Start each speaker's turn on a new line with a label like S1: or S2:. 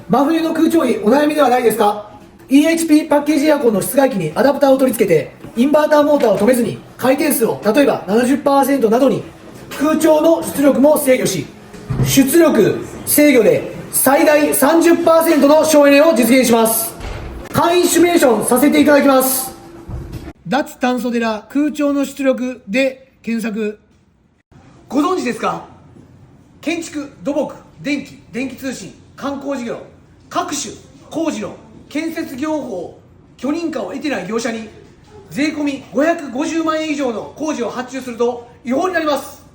S1: 真冬の空調費お悩みではないですか？ EHP パッケージエアコンの室外機にアダプターを取り付けてインバーターモーターを止めずに回転数を例えば 70% などに空調の出力も制御し、出力制御で最大 30% の省エネを実現します。簡易シミュレーションさせていただきます。脱炭素寺空調の出力で検索。ご存知ですか？建築、土木、電気、電気通信、観光事業、各種工事の建設業法許認可を得てない業者に税込み550万円以上の工事を発注すると違法になります。